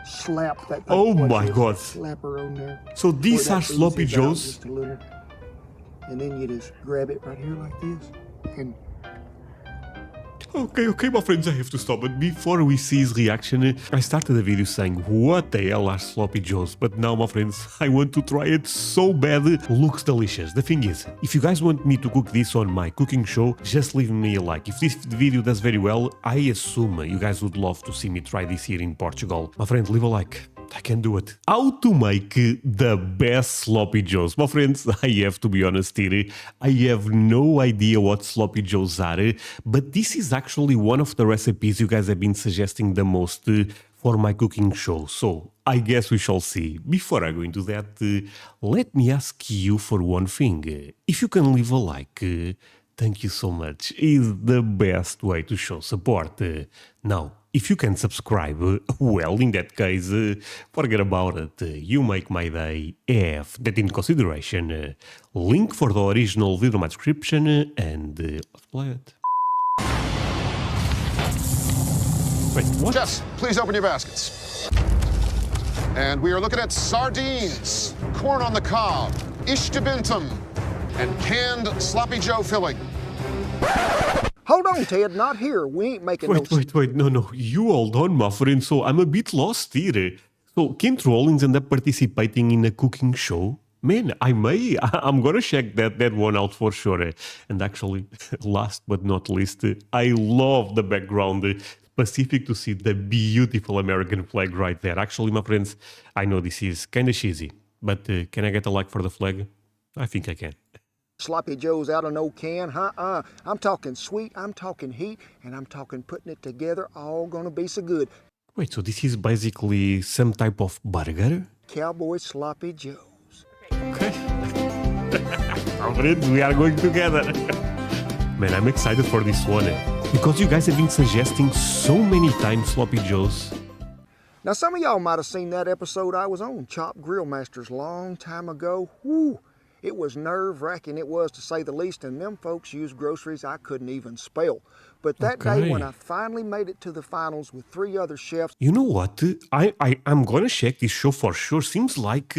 slap that thing. Oh Watch my this. God. Slap her on there. So these Where are that piece sloppy is out joes? just a little. And then you just grab it right here like this. And Okay, my friends, I have to stop. But before we see his reaction, I started the video saying, what the hell are sloppy joes? But now, my friends, I want to try it so bad. Looks delicious. The thing is, if you guys want me to cook this on my cooking show, just leave me a like. If this video does very well, I assume you guys would love to see me try this here in Portugal. My friend, leave a like. I can do it. How to make the best sloppy joes? My friends, I have to be honest here. I have no idea what sloppy joes are, but this is actually one of the recipes you guys have been suggesting the most for my cooking show. So I guess we shall see. Before I go into that, let me ask you for one thing. If you can leave a like, thank you so much. It's the best way to show support. Now, if you can subscribe, well, in that case, forget about it. You make my day. Have that in consideration. Link for the original video in my description, and let's play it. Wait, what? Chefs, please open your baskets. And we are looking at sardines, corn on the cob, ishtabintum, and canned sloppy joe filling. hold on, Ted, not here. We ain't making no... Wait, no, you hold on, my friend, so I'm a bit lost here. So, can't Rollins end up participating in a cooking show? Man, I'm gonna check that one out for sure. And actually, last but not least, I love the background, specific to see the beautiful American flag right there. Actually, my friends, I know this is kinda cheesy, but can I get a like for the flag? I think I can. Sloppy joes out of no can, I'm talking sweet, I'm talking heat, and I'm talking putting it together, all gonna be so good. Wait, so this is basically some type of burger? Cowboy sloppy joes. Okay. Our friends, we are going together. Man, I'm excited for this one. Because you guys have been suggesting so many times sloppy joes. Now, some of y'all might have seen that episode I was on, Chop Grill Masters, long time ago. Woo! It was nerve-wracking, it was, to say the least, and them folks used groceries I couldn't even spell. But that day when I finally made it to the finals with 3 other chefs... You know what? I'm gonna check this show for sure. Seems like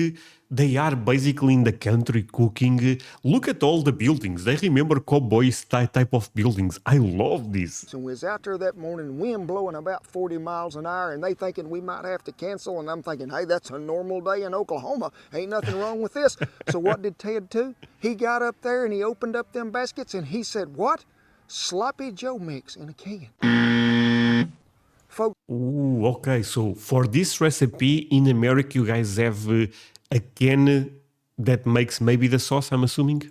they are basically in the country cooking. Look at all the buildings. They remember cowboys type of buildings. I love this. And we was out there that morning, wind blowing about 40 miles an hour, and they thinking we might have to cancel, and I'm thinking, hey, that's a normal day in Oklahoma. Ain't nothing wrong with this. So what did Ted do? He got up there and he opened up them baskets and he said, what? Sloppy Joe mix in a can. Folks. Ooh, okay. So for this recipe in America, you guys have a can that makes maybe the sauce, I'm assuming?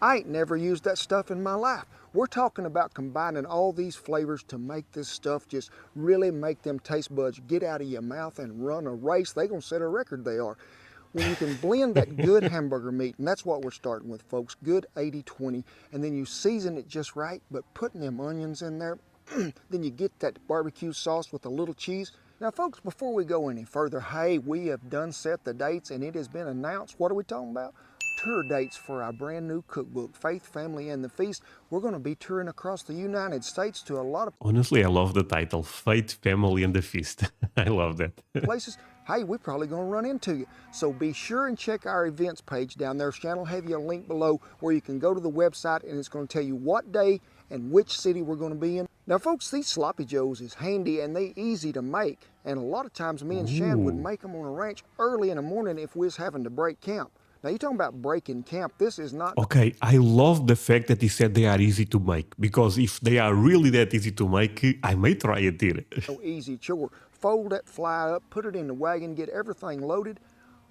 I ain't never used that stuff in my life. We're talking about combining all these flavors to make this stuff just really make them taste buds get out of your mouth and run a race. They gonna set a record, they are. When you can blend that good hamburger meat, and that's what we're starting with, folks, good 80-20, and then you season it just right, but putting them onions in there, then you get that barbecue sauce with a little cheese. Now, folks, before we go any further, hey, we have done set the dates, and it has been announced. What are we talking about? Tour dates for our brand new cookbook, Faith, Family, and the Feast. We're going to be touring across the United States to a lot of... Honestly, I love the title, Faith, Family, and the Feast. I love that. places. Hey, we're probably going to run into you. So be sure and check our events page down there. Shannon will have you a link below where you can go to the website and it's going to tell you what day and which city we're going to be in. Now, folks, these sloppy joes is handy and they easy to make. And a lot of times me and Shannon would make them on a ranch early in the morning if we was having to break camp. Now, you're talking about breaking camp. This is not... Okay, I love the fact that he said they are easy to make. Because if they are really that easy to make, I may try it here. No easy chore. Fold that fly up, put it in the wagon, get everything loaded,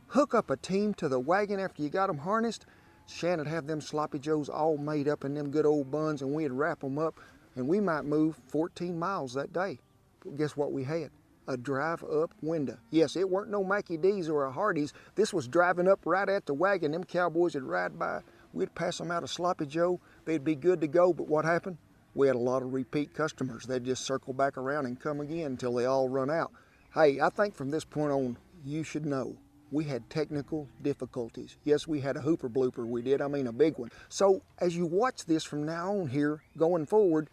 hook up a team to the wagon after you got them harnessed. Shannon'd have them sloppy joes all made up in them good old buns, and we'd wrap them up, and we might move 14 miles that day. But guess what we had? A drive-up window. Yes, it weren't no Mackie D's or a Hardee's. This was driving up right at the wagon. Them cowboys would ride by. We'd pass them out a sloppy joe. They'd be good to go, but what happened? We had a lot of repeat customers. They'd just circle back around and come again until they all run out. Hey, I think from this point on, you should know, we had technical difficulties. Yes, we had a hooper blooper, we did, I mean a big one. So as you watch this from now on here, going forward,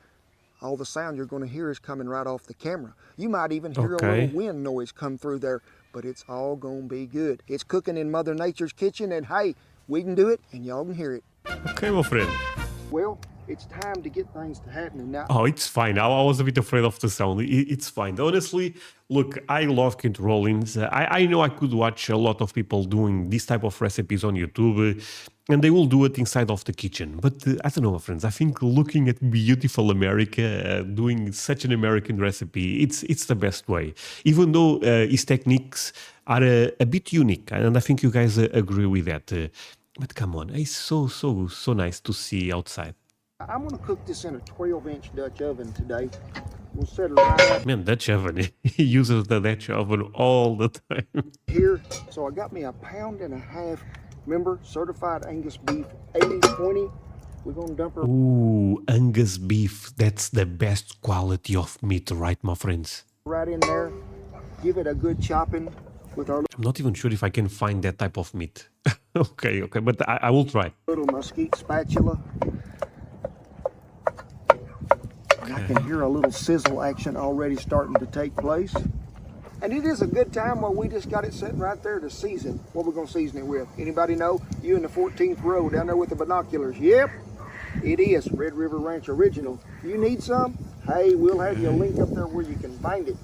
all the sound you're going to hear is coming right off the camera. You might even hear a Okay. little wind noise come through there, but it's all going to be good. It's cooking in Mother Nature's kitchen, and hey, we can do it, and y'all can hear it. Okay, my friend. Well, it's time to get things to happening now. Oh, it's fine. I was a bit afraid of the sound. It's fine. Honestly, look, I love controllings. I know I could watch a lot of people doing this type of recipes on YouTube, and they will do it inside of the kitchen. But I don't know, my friends. I think looking at beautiful America, doing such an American recipe, it's the best way. Even though his techniques are a bit unique, and I think you guys agree with that. But come on, it's so nice to see outside. I'm going to cook this in a 12-inch Dutch oven today. We'll set it right up Man, Dutch oven. He uses the Dutch oven all the time. here. So I got me 1.5 pounds. Remember, certified Angus beef, 80/20. We're going to dump her Ooh, Angus beef. That's the best quality of meat, right, my friends? right in there. Give it a good chopping with our I'm not even sure if I can find that type of meat. Okay, but I will try. little mesquite spatula. And I can hear a little sizzle action already starting to take place. And it is a good time while we just got it sitting right there to season. What we're going to season it with. Anybody know? You in the 14th row down there with the binoculars. Yep, it is Red River Ranch Original. You need some? Hey, we'll have you a link up there where you can find it.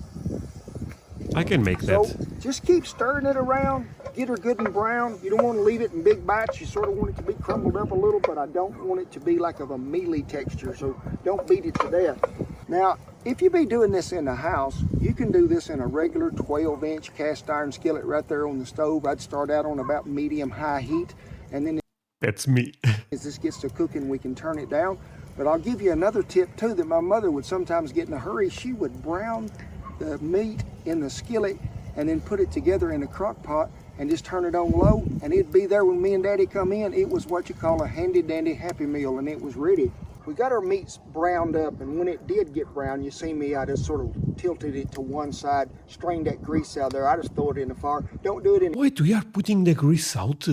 I can make So that. just keep stirring it around. Get her good and brown. You don't want to leave it in big bites. You sort of want it to be crumbled up a little, but I don't want it to be like of a mealy texture. So don't beat it to death. Now, if you be doing this in the house, you can do this in a regular 12-inch cast iron skillet right there on the stove. I'd start out on about medium-high heat, and then That's me. as this gets to cooking, we can turn it down. But I'll give you another tip too that my mother would sometimes get in a hurry. She would brown the meat in the skillet and then put it together in a crock pot and just turn it on low, and it'd be there when me and Daddy come in. It was what you call a handy dandy happy meal, and it was ready. We got our meats browned up, and when it did get brown, you see me, I just sort of tilted it to one side, strained that grease out there. I just throw it in the fire. Don't do it in Wait, we are putting the grease out?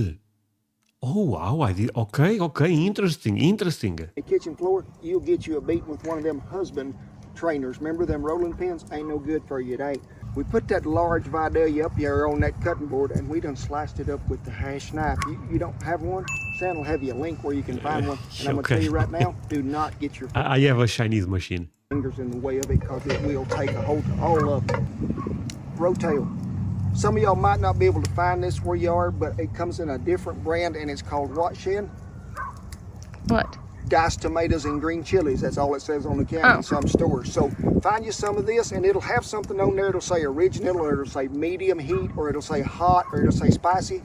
Oh, wow, I did. Okay, interesting. the kitchen floor. You'll get you a beating with one of them husband trainers. Remember them rolling pins? Ain't no good for you, it ain't. We put that large Vidalia up there on that cutting board, and we done sliced it up with the hash knife. You don't have one? Sam will have you a link where you can find one. And I'm going to tell you right now, do not get your I have a Chinese machine. fingers in the way of it, because it will take a hold of all of them. Rotail. Some of y'all might not be able to find this where you are, but it comes in a different brand, and it's called what, Shen? What? Diced tomatoes and green chilies. That's all it says on the can in some stores. So find you some of this, and it'll have something on there. It'll say original, or it'll say medium heat, or it'll say hot, or it'll say spicy.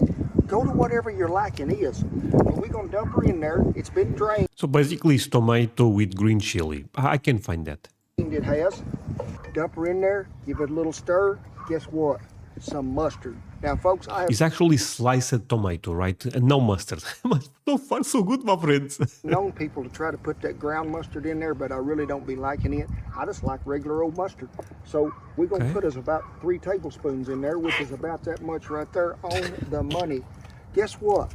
Go to whatever your liking is. And we're going to dump her in there. It's been drained. So basically it's tomato with green chili. I can find that. It has. Dump her in there. Give it a little stir. Guess what? Some mustard. Now, folks, I have It's actually sliced tomato, right? And no mustard. So far, so good, my friends. known people to try to put that ground mustard in there, but I really don't be liking it. I just like regular old mustard. So we're going to Okay. put us about 3 tablespoons in there, which is about that much right there on the money. Guess what?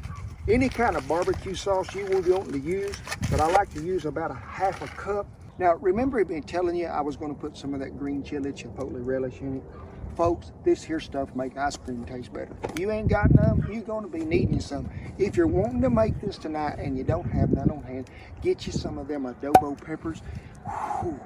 Any kind of barbecue sauce you will be wanting to use, but I like to use about 1/2 cup. Now, remember me telling you I was going to put some of that green chili chipotle relish in it? Folks, this here stuff make ice cream taste better. You ain't got none, you're going to be needing you some. If you're wanting to make this tonight and you don't have none on hand, get you some of them adobo peppers. Whew,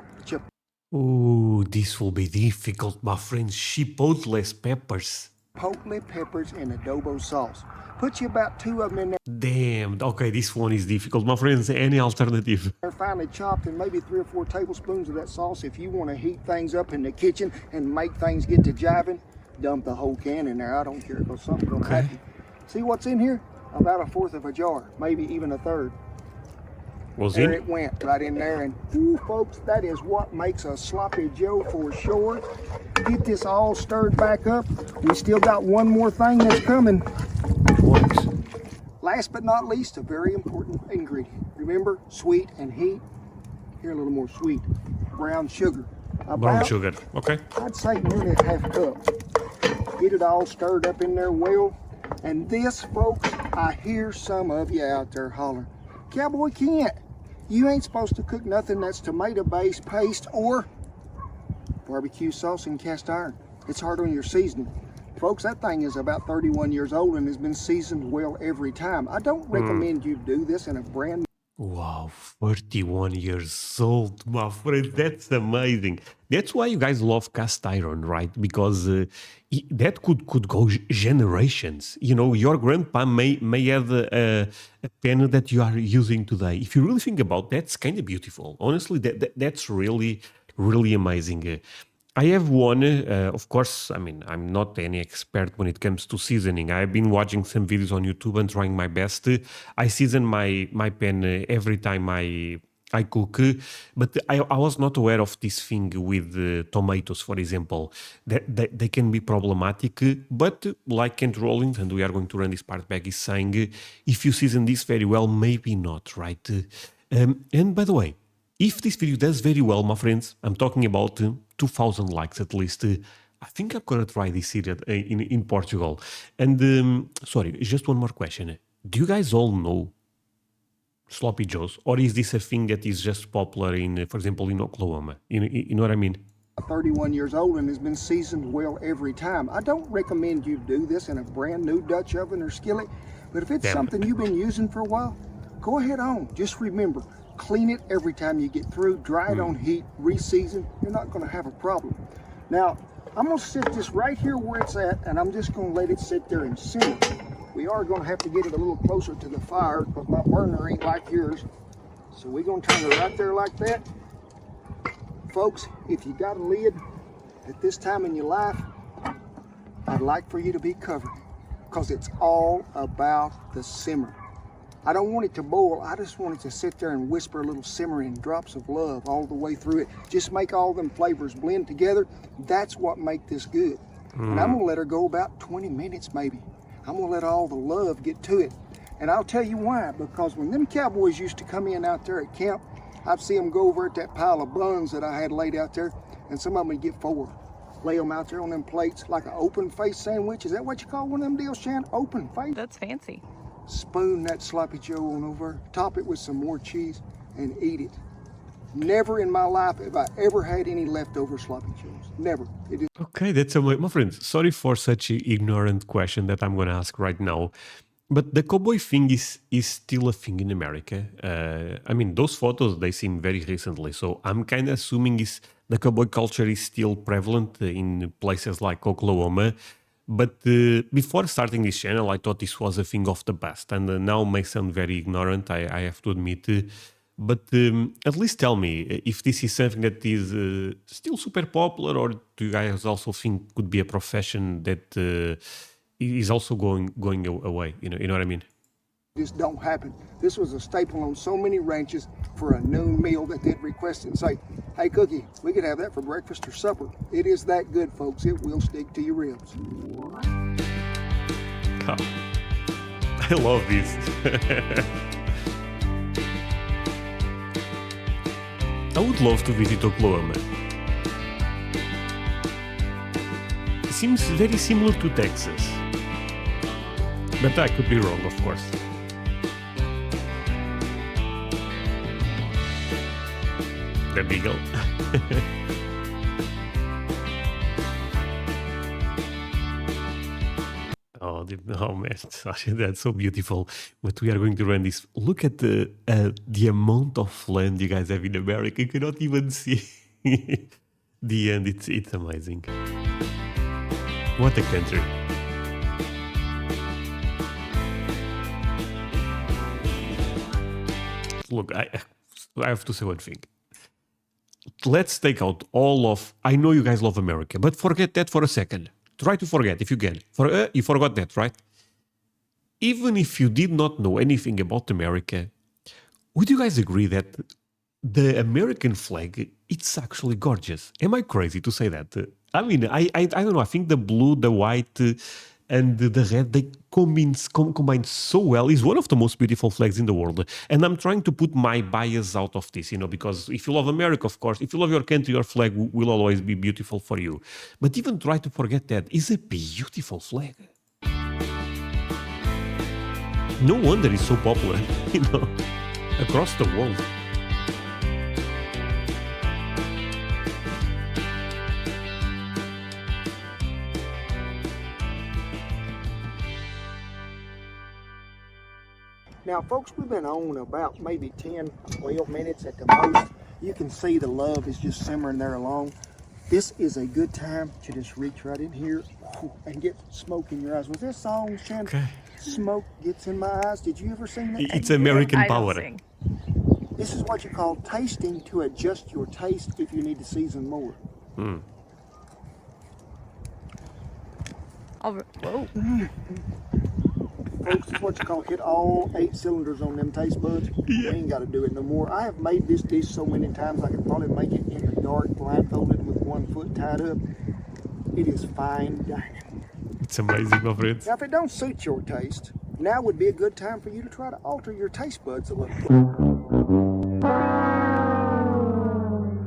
Ooh, this will be difficult, my friends. Chipotle peppers. chipotle peppers and adobo sauce. Put you about 2 of them in Damn. Okay, this one is difficult, my friends. Any alternative? there, finely chopped, and maybe 3 or 4 tablespoons of that sauce. If you want to heat things up in the kitchen and make things get to jiving, dump the whole can in there. I don't care, because something's going to Okay. happen. See what's in here? About 1/4 of a jar, maybe even 1/3. Was There in? it went, right in there. And ooh, folks, that is what makes a sloppy Joe for sure. Get this all stirred back up. We still got one more thing that's coming. Works. Last but not least, a very important ingredient. Remember, sweet and heat. Here, a little more sweet. Brown sugar. Brown About, sugar. Okay. I'd say nearly 1/2 cup. Get it all stirred up in there well. And this, folks, I hear some of you out there hollering, Cowboy Kent, You ain't supposed to cook nothing that's tomato-based paste or barbecue sauce in cast iron. It's hard on your seasoning. Folks, that thing is about 31 years old and has been seasoned well every time. I don't recommend you do this in a brand Wow, 31 years old, my friend. That's amazing. That's why you guys love cast iron, right? Because that could go generations. You know, your grandpa may have a pen that you are using today. If you really think about that, that's kind of beautiful. Honestly, that's really, really amazing. I have one, of course, I mean, I'm not any expert when it comes to seasoning. I've been watching some videos on YouTube and trying my best. I season my pan every time I cook, but I was not aware of this thing with tomatoes, for example. They can be problematic, but like Kent Rollins, and we are going to run this part back, is saying, if you season this very well, maybe not, right? And by the way, if this video does very well, my friends, I'm talking about 2,000 likes at least. I think I'm gonna try this series in Portugal. And sorry, just one more question. Do you guys all know sloppy joes, or is this a thing that is just popular in, for example, in Oklahoma? You know what I mean? 31 years old and has been seasoned well every time. I don't recommend you do this in a brand new Dutch oven or skillet, but if it's something you've been using for a while, go ahead on. Just remember, clean it every time you get through, dry it on heat, re-season. You're not going to have a problem. Now, I'm going to sit this right here where it's at, and I'm just going to let it sit there and simmer. We are going to have to get it a little closer to the fire, but my burner ain't like yours. So we're going to turn it right there like that. Folks, if you got a lid at this time in your life, I'd like for you to be covered, because it's all about the simmer. I don't want it to boil. I just want it to sit there and whisper a little simmering drops of love all the way through it. Just make all them flavors blend together. That's what make this good. And I'm gonna let her go about 20 minutes maybe. I'm gonna let all the love get to it. And I'll tell you why, because when them cowboys used to come in out there at camp, I'd see them go over at that pile of buns that I had laid out there, and some of them would get 4. Lay them out there on them plates like an open face sandwich. Is that what you call one of them deals, Shan? Open face? That's fancy. Spoon that sloppy joe on over, top it with some more cheese, and eat it. Never in my life have I ever had any leftover sloppy joes. Never. It is. Okay, that's amazing. My friends, sorry for such an ignorant question that I'm going to ask right now. But the cowboy thing is still a thing in America. I mean, those photos, they seem very recently. So I'm kind of assuming the cowboy culture is still prevalent in places like Oklahoma. But before starting this channel, I thought this was a thing of the past. And now may sound very ignorant, I have to admit. But at least tell me if this is something that is still super popular, or do you guys also think could be a profession that is also going away? You know what I mean? Just don't happen. This was a staple on so many ranches for a noon meal that they'd request and say, hey, Cookie, we could have that for breakfast or supper. It is that good, folks. It will stick to your ribs. Oh, I love this. I would love to visit Oklahoma. It seems very similar to Texas. But I could be wrong, of course. The beagle. Oh man, that's so beautiful. But we are going to run this. Look at the amount of land you guys have in America. You cannot even see the end. It's amazing. What a country. Look, I have to say one thing. Let's take out all of... I know you guys love America, but forget that for a second. Try to forget if you can. You forgot that, right? Even if you did not know anything about America, would you guys agree that the American flag, it's actually gorgeous? Am I crazy to say that? I mean, I don't know. I think the blue, the white, and the red, they combine so well. It's one of the most beautiful flags in the world. And I'm trying to put my bias out of this, because if you love America, of course, if you love your country, your flag will always be beautiful for you. But even try to forget that. It's a beautiful flag. No wonder it's so popular, across the world. Now, folks, we've been on about maybe 10, 12 minutes at the most. You can see the love is just simmering there along. This is a good time to just reach right in here and get smoke in your eyes. Was this song, Shannon? Okay. Smoke gets in my eyes. Did you ever sing that? It's American I don't Power. sing. This is what you call tasting to adjust your taste if you need to season more. Whoa. Folks, it's what you call hit all 8 cylinders on them taste buds. You ain't got to do it no more. I have made this dish so many times I could probably make it in the dark, blindfolded with one foot tied up. It is fine dining. It's amazing, my friends. Now, if it don't suit your taste, now would be a good time for you to try to alter your taste buds a little.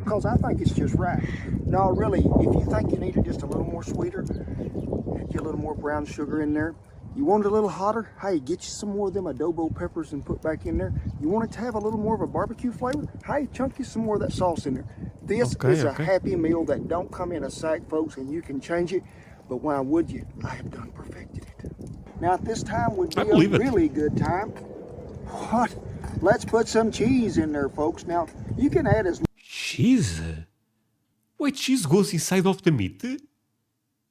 Because I think it's just right. No, really, if you think you need it just a little more sweeter, get a little more brown sugar in there. You want it a little hotter? Hey, get you some more of them adobo peppers and put back in there. You want it to have a little more of a barbecue flavor? Hey, chunk you some more of that sauce in there. This is a happy meal that don't come in a sack, folks, and you can change it. But why would you? I have done perfected it. Now, at this time would be a really good time. What? Let's put some cheese in there, folks. Now, you can add as Cheese? Wait, cheese goes inside of the meat?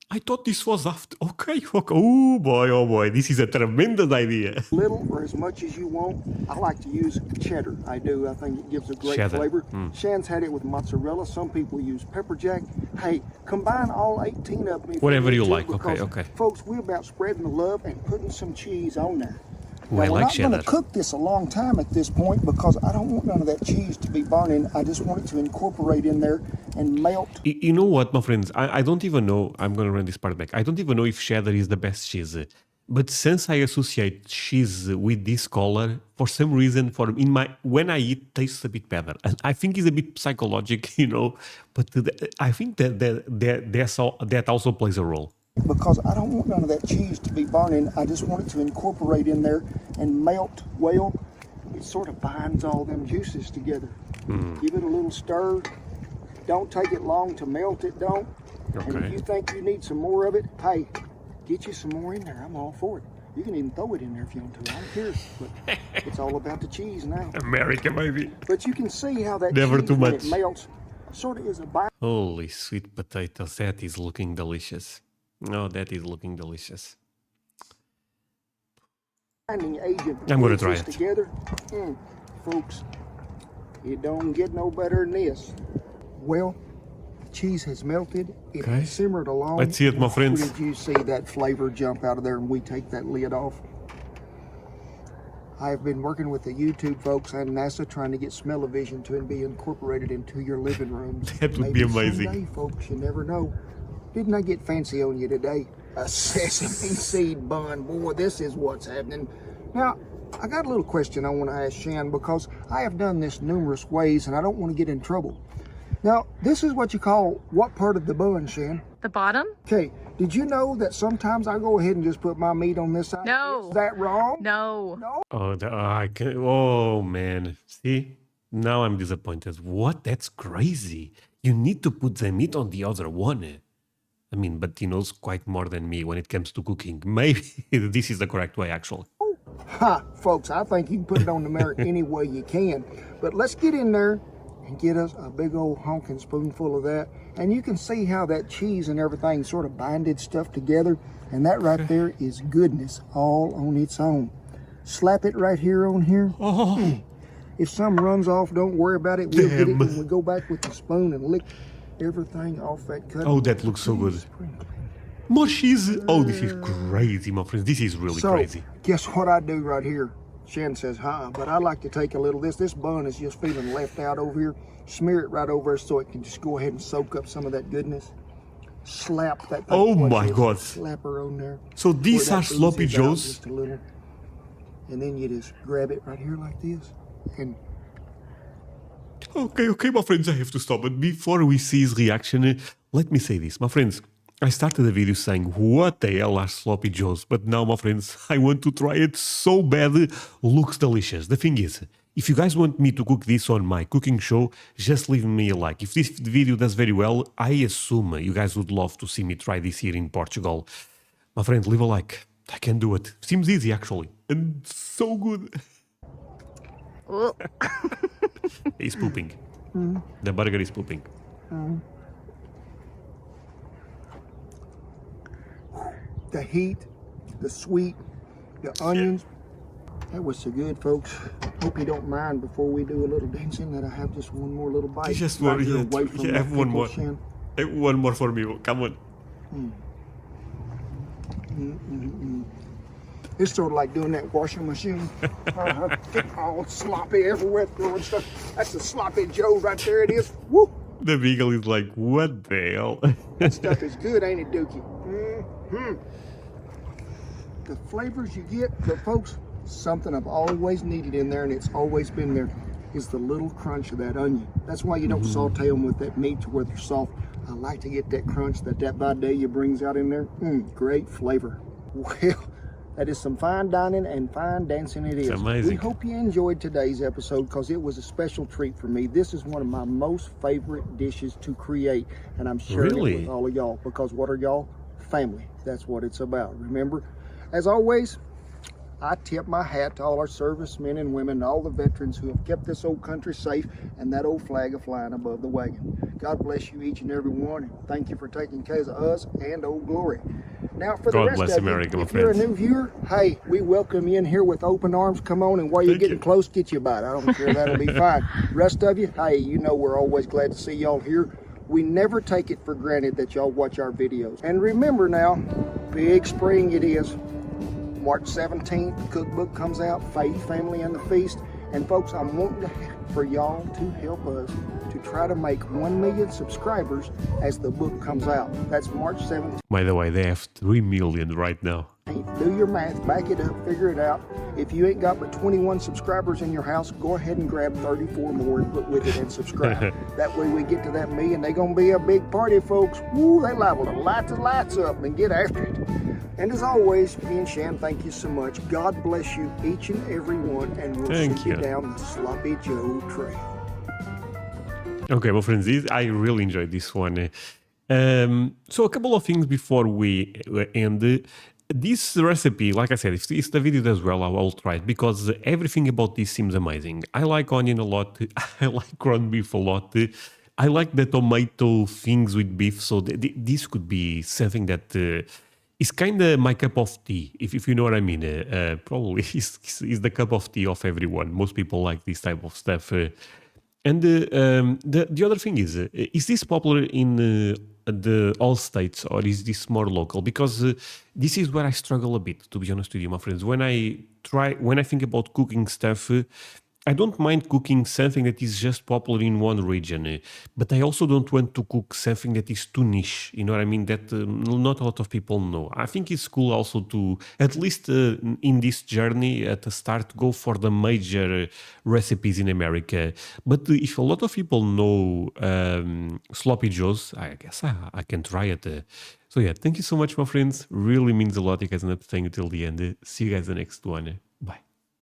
I thought this was after. Okay. Oh boy, this is a tremendous idea. little or as much as you want. I like to use cheddar. I do. I think it gives a great flavor. Shan's had it with mozzarella. Some people use pepper jack. Hey, combine all 18 of them. Whatever you like. Okay. Folks, we're about spreading the love and putting some cheese on there. Ooh, I Now, we're like not going cheddar. to cook this a long time at this point because I don't want none of that cheese to be burning. I just want it to incorporate in there and melt. You know what, my friends? I don't even know. I'm going to run this part back. I don't even know if cheddar is the best cheese. But since I associate cheese with this color, for some reason, when I eat, tastes a bit better. And I think it's a bit psychological, you know. But I think that also plays a role. Because I don't want none of that cheese to be burning. I just want it to incorporate in there and melt well. It sort of binds all them juices together. Give it a little stir. Don't take it long to melt it, don't. And if you think you need some more of it, hey, get you some more in there. I'm all for it. You can even throw it in there if you want to. I don't care. But it's all about the cheese now. America, baby. But you can see how that Never cheese, too when much. it melts, sort of is a Holy sweet potatoes. That is looking delicious. Oh, that is looking delicious. binding agent. I'm going to try it. Together. Folks, it don't get no better than this. Well, cheese has melted. It has simmered along. Let's see it, my friends. Did you see that flavor jump out of there and we take that lid off? I've been working with the YouTube folks and NASA trying to get smell-o-vision to be incorporated into your living rooms. That would be amazing. Someday, folks, you never know. Didn't I get fancy on you today? A sesame seed bun. Boy, this is what's happening. Now, I got a little question I want to ask Shan because I have done this numerous ways and I don't want to get in trouble. Now, this is what you call what part of the bun, Shan? The bottom? Okay, did you know that sometimes I go ahead and just put my meat on this side? No. Is that wrong? No. No? Oh, man. See? Now I'm disappointed. What? That's crazy. You need to put the meat on the other one. I mean, but he knows quite more than me when it comes to cooking. Maybe this is the correct way, actually. Ha, folks, I think you can put it on the merit any way you can. But let's get in there and get us a big old honking spoonful of that. And you can see how that cheese and everything sort of binded stuff together. And that right there is goodness all on its own. Slap it right here on here. Oh. If some runs off, don't worry about it. We'll get it when we go back with the spoon and lick everything off that cut. Oh, that looks so good. More cheese. Oh, this is crazy, my friends. This is really crazy. Guess what I do right here? Shan says, but I like to take a little of this bun is just feeling left out over here. Smear it right over so it can just go ahead and soak up some of that goodness. Slap that thing. Oh my God. Slap her on there. So these are sloppy joes? Just a little. And then you just grab it right here like this. And Okay, my friends, I have to stop. But before we see his reaction, let me say this. My friends, I started the video saying, what the hell are sloppy joes? But now, my friends, I want to try it so bad. Looks delicious. The thing is, if you guys want me to cook this on my cooking show, just leave me a like. If this video does very well, I assume you guys would love to see me try this here in Portugal. My friend, leave a like. I can do it. Seems easy, actually. And so good. Ugh. He's pooping. The burger is pooping. The heat, the sweet, the onions. That was so good, folks. Hope you don't mind before we do a little dancing that I have just one more little bite. Just right one, here yeah, away from yeah, that have one pickle more. shin. One more for me. Come on. It's sort of like doing that washing machine. Get all sloppy everywhere, throwing stuff. That's the sloppy Joe right there. It is. Woo! The beagle is like, what the hell? That stuff is good, ain't it, Dookie? The flavors you get, but folks, something I've always needed in there, and it's always been there, is the little crunch of that onion. That's why you don't saute them with that meat to where they're soft. I like to get that crunch that Vidalia brings out in there. Great flavor. Well, that is some fine dining and fine dancing it is. Amazing. We hope you enjoyed today's episode because it was a special treat for me. This is one of my most favorite dishes to create, and I'm sharing it Really? with all of y'all because what are y'all? Family. That's what it's about. Remember, as always, I tip my hat to all our servicemen and women, all the veterans who have kept this old country safe and that old flag a flying above the wagon. God bless you each and every one, and thank you for taking care of us and Old Glory. Now, for the God rest bless of you, America, my if you're a friends. new viewer, hey, we welcome you in here with open arms. Come on, and while you're Thank getting you. close, get you a bite. I don't care, that'll be fine. Rest of you, hey, you know we're always glad to see y'all here. We never take it for granted that y'all watch our videos. And remember now, big spring it is. March 17th, the cookbook comes out, Faith, Family, and the Feast. And folks, I'm wanting for y'all to help us to try to make 1 million subscribers as the book comes out. That's March 17th. By the way, they have 3 million right now. Do your math, back it up, figure it out. If you ain't got but 21 subscribers in your house, go ahead and grab 34 more and put with it and subscribe. That way we get to that million. They're going to be a big party, folks. Woo, they liable to light the lights up and get after it. And as always, me and Shan, thank you so much. God bless you, each and every one, and we'll Thank see you you. down the Sloppy Joe Trail. Okay, my friends, I really enjoyed this one. So a couple of things before we end. This recipe, like I said, if the video does well, I will try it because everything about this seems amazing. I like onion a lot. I like ground beef a lot. I like the tomato things with beef. So this could be something that is kind of my cup of tea, if you know what I mean. Probably is the cup of tea of everyone. Most people like this type of stuff. And the other thing is this popular in the all states or is this more local? Because this is where I struggle a bit, to be honest with you, my friends. When I think about cooking stuff, I don't mind cooking something that is just popular in one region, but I also don't want to cook something that is too niche. You know what I mean? That not a lot of people know. I think it's cool also to, at least in this journey at the start, go for the major recipes in America. But if a lot of people know Sloppy Joe's, I guess I can try it. So yeah, thank you so much, my friends. Really means a lot. You guys end up staying until the end. See you guys in the next one.